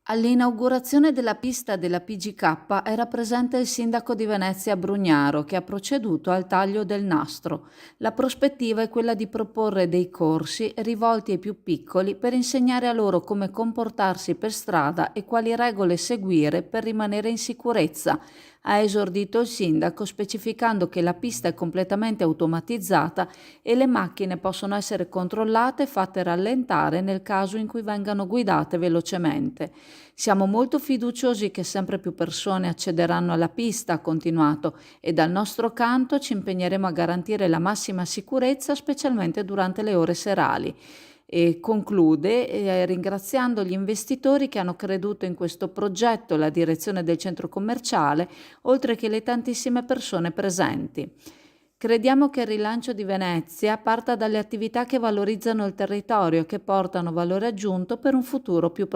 All'inaugurazione della pista della PGK era presente il sindaco di Venezia Brugnaro che ha proceduto al taglio del nastro. La prospettiva è quella di proporre dei corsi rivolti ai più piccoli per insegnare a loro come comportarsi per strada e quali regole seguire per rimanere in sicurezza. Ha esordito il sindaco specificando che la pista è completamente automatizzata e le macchine possono essere controllate e fatte rallentare nel caso in cui vengano guidate velocemente. Siamo molto fiduciosi che sempre più persone accederanno alla pista, ha continuato, e dal nostro canto ci impegneremo a garantire la massima sicurezza, specialmente durante le ore serali. E conclude ringraziando gli investitori che hanno creduto in questo progetto, la direzione del centro commerciale, oltre che le tantissime persone presenti. Crediamo che il rilancio di Venezia parta dalle attività che valorizzano il territorio e che portano valore aggiunto per un futuro più prossimo.